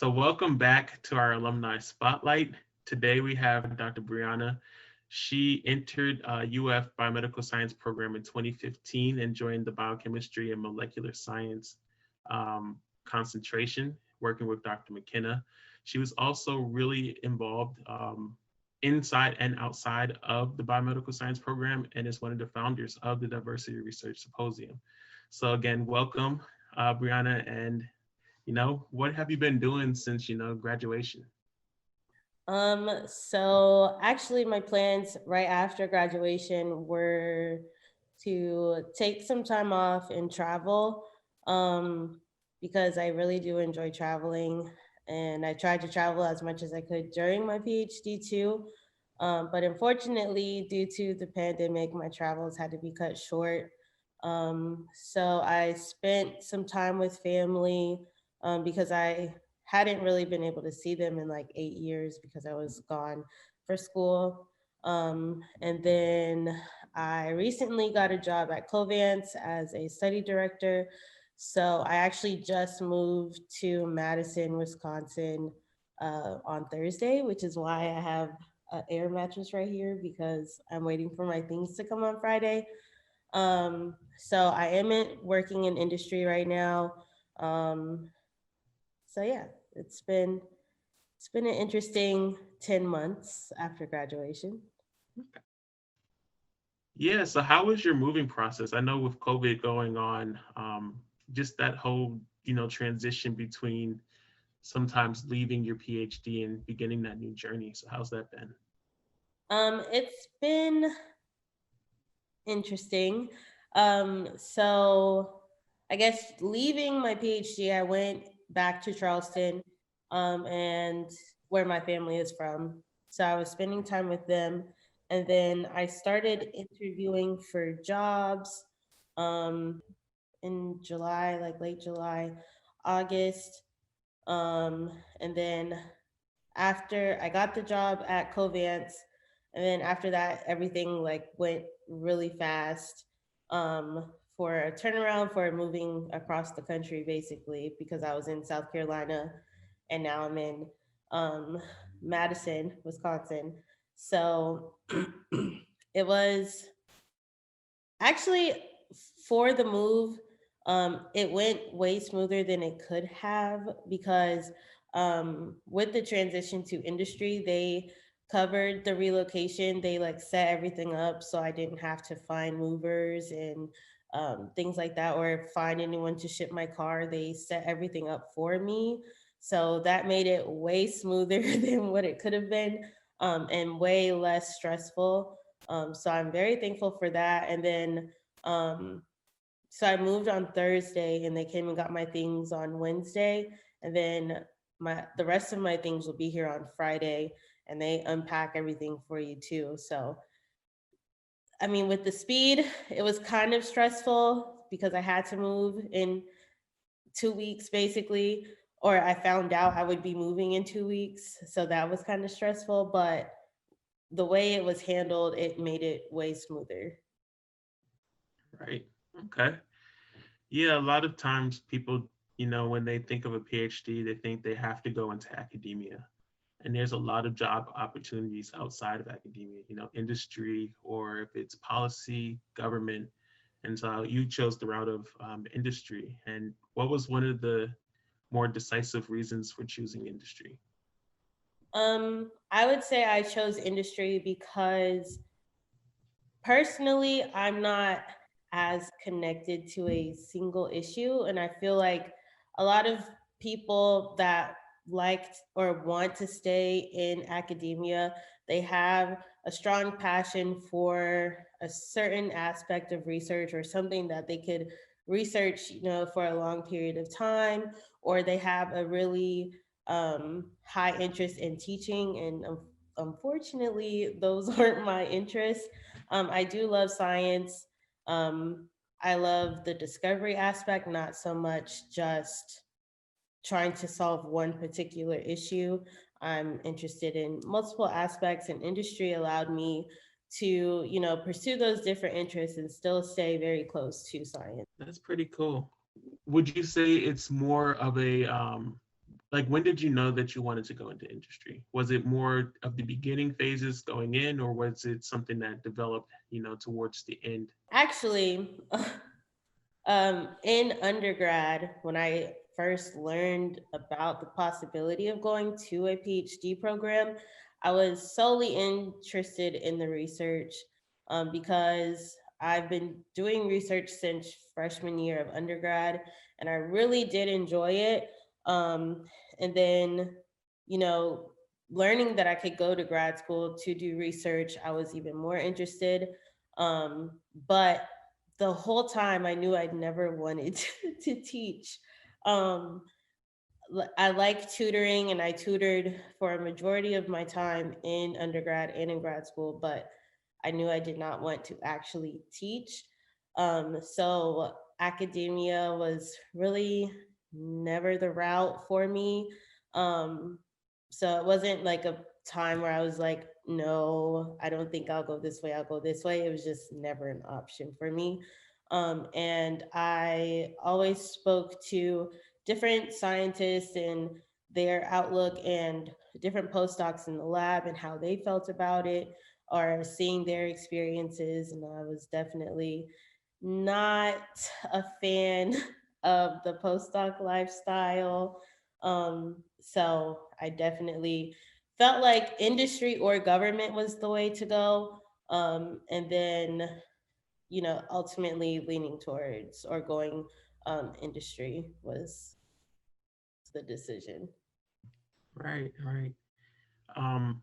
So welcome back to our Alumni Spotlight. Today we have Dr. Brianna. She entered UF Biomedical Science program in 2015 and joined the Biochemistry and Molecular Science concentration, working with Dr. McKenna. She was also really involved inside and outside of the Biomedical Science program and is one of the founders of the Diversity Research Symposium. So again, welcome, Brianna, and what have you been doing since, graduation? So actually my plans right after graduation were to take some time off and travel, um, because I really do enjoy traveling and I tried to travel as much as I could during my PhD too. But unfortunately, due to the pandemic, my travels had to be cut short. So I spent some time with family because I hadn't really been able to see them in like 8 years because I was gone for school. And then I recently got a job at Covance as a study director. So I actually just moved to Madison, Wisconsin on Thursday, which is why I have an air mattress right here because I'm waiting for my things to come on Friday. So I am working in industry right now. Um, so yeah, it's been it's been an interesting 10 months after graduation. Yeah, so how was your moving process? I know with COVID going on, just that whole, transition between sometimes leaving your PhD and beginning that new journey. So how's that been? It's been interesting. So I guess leaving my PhD, I went back to Charleston, and where my family is from. So I was spending time with them. And then I started interviewing for jobs um, in July, like late July, August. And then after I got the job at Covance, and then after that, everything like went really fast for a turnaround for moving across the country, basically, because I was in South Carolina and now I'm in um, Madison, Wisconsin. So it was actually for the move, it went way smoother than it could have because with the transition to industry, they covered the relocation. They like set everything up so I didn't have to find movers and things like that or find anyone to ship my car. They set everything up for me. So that made it way smoother than what it could have been, and way less stressful. So I'm very thankful for that. And then, um, so I moved on Thursday, and they came and got my things on Wednesday, and then the rest of my things will be here on Friday, and they unpack everything for you too. So I mean, with the speed, it was kind of stressful because I had to move in 2 weeks basically, or I found out I would be moving in 2 weeks, so that was kind of stressful. But the way it was handled, it made it way smoother. Right. Okay. Yeah, a lot of times people, when they think of a PhD, they think they have to go into academia. And there's a lot of job opportunities outside of academia, industry, or if it's policy, government. And so you chose the route of industry. And what was one of the more decisive reasons for choosing industry? I would say I chose industry because personally, I'm not as connected to a single issue. And I feel like a lot of people that liked or want to stay in academia, they have a strong passion for a certain aspect of research or something that they could research, for a long period of time, or they have a really high interest in teaching. And unfortunately, those aren't my interests. I do love science. Um, I love the discovery aspect, not so much just trying to solve one particular issue. I'm interested in multiple aspects, and industry allowed me to, pursue those different interests and still stay very close to science. That's pretty cool. Would you say it's more of a Like, when did you know that you wanted to go into industry? Was it more of the beginning phases going in, or was it something that developed, towards the end? Actually, in undergrad, when I first learned about the possibility of going to a PhD program, I was solely interested in the research, because I've been doing research since freshman year of undergrad, and I really did enjoy it. Um, and then, you know, learning that I could go to grad school to do research, I was even more interested. But the whole time I knew I'd never wanted to teach. Um, I like tutoring, and I tutored for a majority of my time in undergrad and in grad school, but I knew I did not want to actually teach. So academia was really never the route for me. Um, so it wasn't like a time where I was like, no, I don't think I'll go this way, I'll go this way. It was just never an option for me. And I always spoke to different scientists and their outlook, and different postdocs in the lab and how they felt about it, or seeing their experiences. And I was definitely not a fan of the postdoc lifestyle. So I definitely felt like industry or government was the way to go. And then, ultimately leaning towards or going industry was the decision. Right, right. Um,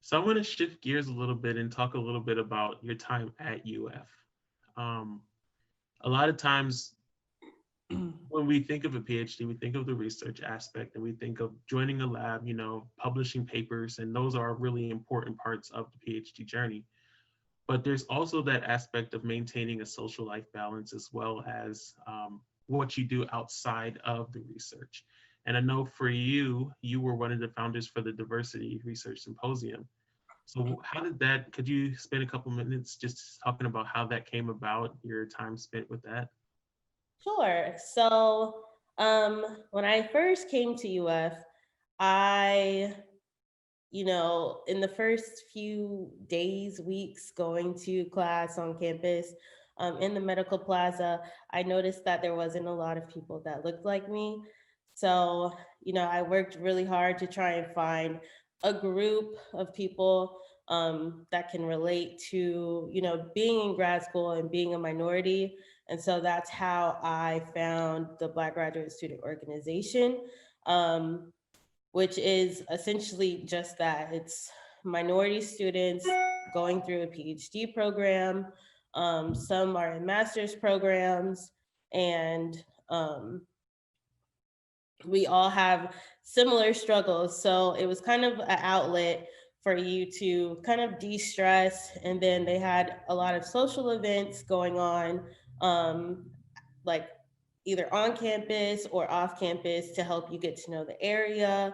so I want to shift gears a little bit and talk a little bit about your time at UF. Um, a lot of times when we think of a PhD, we think of the research aspect and we think of joining a lab, publishing papers, and those are really important parts of the PhD journey. But there's also that aspect of maintaining a social life balance as well as what you do outside of the research. And I know for you, you were one of the founders for the Diversity Research Symposium. So how did that, could you spend a couple minutes just talking about how that came about, your time spent with that? Sure. So, when I first came to UF, I, in the first few days, weeks going to class on campus, in the medical plaza, I noticed that there wasn't a lot of people that looked like me. So, I worked really hard to try and find a group of people, that can relate to, being in grad school and being a minority. And so that's how I found the Black Graduate Student Organization. Um, which is essentially just that. It's minority students going through a PhD program. Some are in master's programs, and um, we all have similar struggles. So it was kind of an outlet for you to kind of de stress. And then they had a lot of social events going on, um, like either on campus or off campus, to help you get to know the area.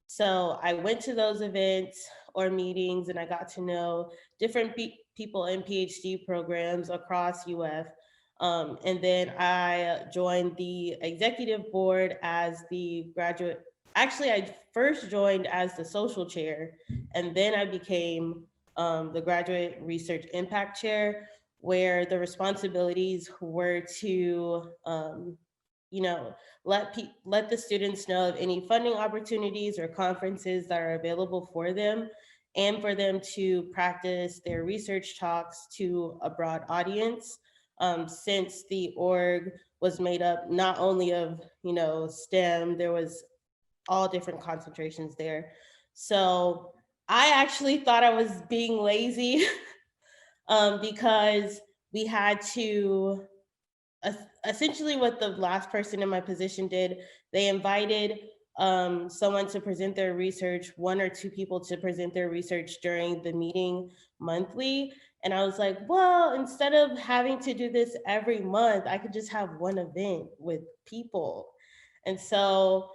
So I went to those events or meetings, and I got to know different people in PhD programs across UF. And then I joined the executive board as the graduate. Actually, I first joined as the social chair, and then I became the graduate research impact chair, where the responsibilities were to, you know, let the students know of any funding opportunities or conferences that are available for them, and for them to practice their research talks to a broad audience. Since the org was made up not only of, STEM, there was all different concentrations there. So I actually thought I was being lazy, because we had to, essentially what the last person in my position did, they invited someone to present their research, one or two people to present their research during the meeting monthly. And I was like, well, instead of having to do this every month, I could just have one event with people. And so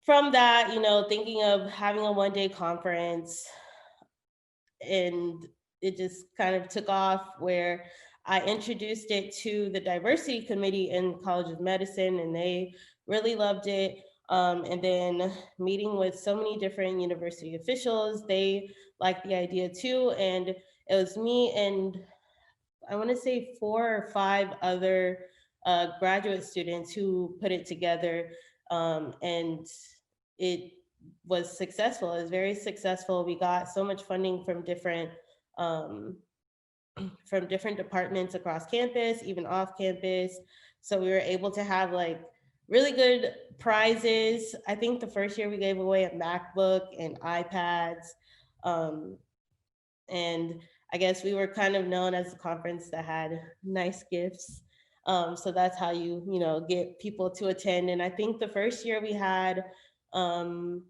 from that, thinking of having a 1 day conference, and it just kind of took off, where I introduced it to the diversity committee in College of Medicine, and they really loved it. And then meeting with so many different university officials, they liked the idea too. And it was me and I want to say 4 or 5 other graduate students who put it together, and it was successful. It was very successful. We got so much funding um, from different departments across campus, even off campus. So we were able to have like really good prizes. I think the first year we gave away a MacBook and iPads. Um, and I guess we were kind of known as a conference that had nice gifts. So that's how you get people to attend. And I think the first year we had um,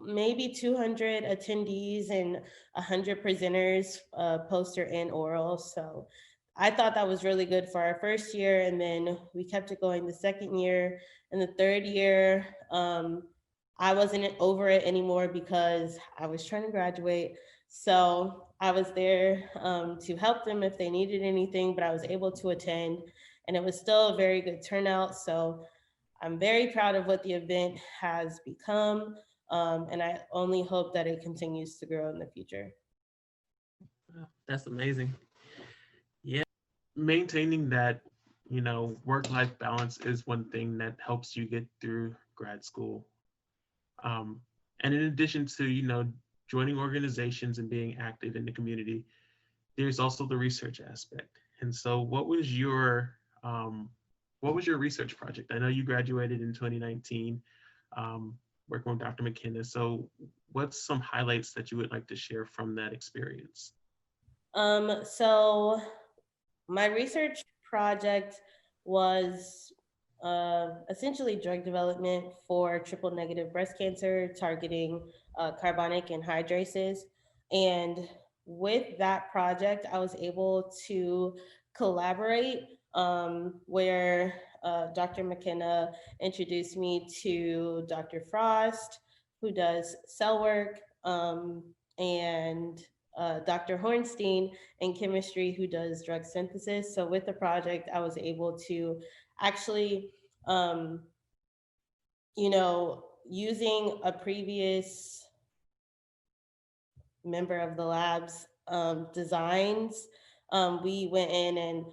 maybe 200 attendees and 100 presenters, poster and oral. So I thought that was really good for our first year. And then we kept it going the second year. And the third year, I wasn't over it anymore because I was trying to graduate. So I was there to help them if they needed anything, but I was able to attend. And it was still a very good turnout. So I'm very proud of what the event has become, and I only hope that it continues to grow in the future. That's amazing. Yeah, maintaining that, work-life balance is one thing that helps you get through grad school. Um, and in addition to, joining organizations and being active in the community, there's also the research aspect. And so what was your research project? I know you graduated in 2019, um, working with Dr. McKenna. So what's some highlights that you would like to share from that experience? So my research project was essentially drug development for triple negative breast cancer targeting carbonic anhydrases. And with that project, I was able to collaborate where Dr. McKenna introduced me to Dr. Frost, who does cell work, and Dr. Hornstein in chemistry, who does drug synthesis. So with the project, I was able to actually, um, using a previous member of the lab's designs, we went in and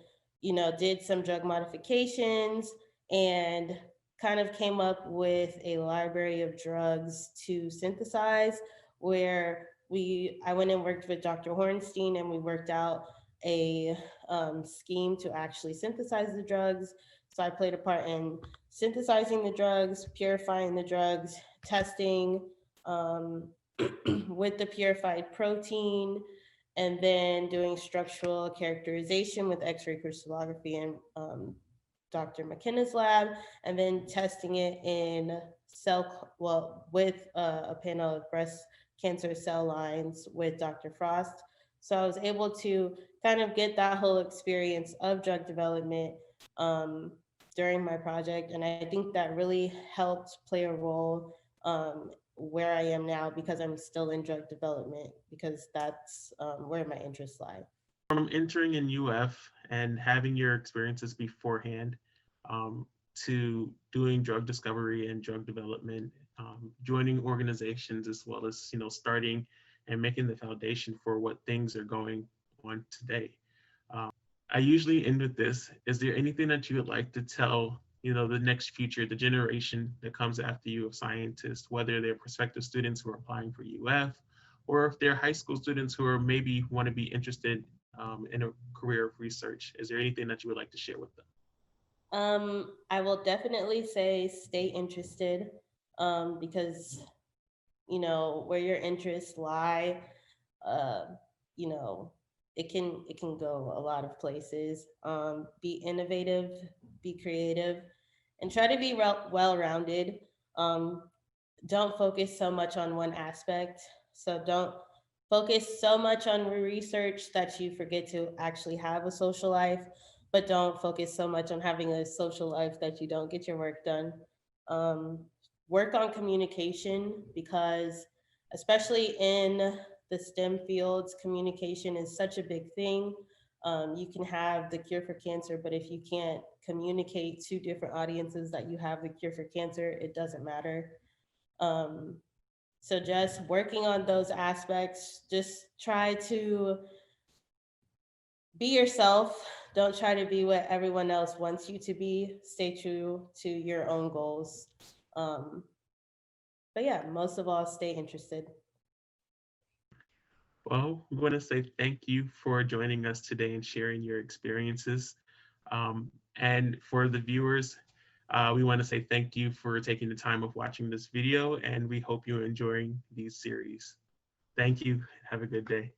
did some drug modifications and kind of came up with a library of drugs to synthesize, where I went and worked with Dr. Hornstein, and we worked out a scheme to actually synthesize the drugs. So I played a part in synthesizing the drugs, purifying the drugs, testing um, with the purified protein, and then doing structural characterization with X-ray crystallography in Dr. McKenna's lab, and then testing it in with a panel of breast cancer cell lines with Dr. Frost. So I was able to kind of get that whole experience of drug development during my project, and I think that really helped play a role where I am now, because I'm still in drug development, because that's where my interests lie. From entering in UF and having your experiences beforehand, um, to doing drug discovery and drug development, joining organizations, as well as starting and making the foundation for what things are going on today. I usually end with this. Is there anything that you would like to tell, the next future, the generation that comes after you of scientists, whether they're prospective students who are applying for UF, or if they're high school students who are maybe want to be interested in a career of research? Is there anything that you would like to share with them? I will definitely say stay interested, because where your interests lie, uh, you know, it can go a lot of places. Be innovative, be creative, and try to be well-rounded. Um, don't focus so much on one aspect. So don't focus so much on research that you forget to actually have a social life, but don't focus so much on having a social life that you don't get your work done. Um, Work on communication, because especially in the STEM fields, communication is such a big thing. You can have the cure for cancer, but if you can't communicate to different audiences that you have the cure for cancer, it doesn't matter. Um, so just working on those aspects, just try to be yourself. Don't try to be what everyone else wants you to be. Stay true to your own goals. Um, but yeah, most of all, stay interested. Well, we want to say thank you for joining us today and sharing your experiences. And for the viewers, we want to say thank you for taking the time of watching this video, and we hope you're enjoying these series. Thank you. Have a good day.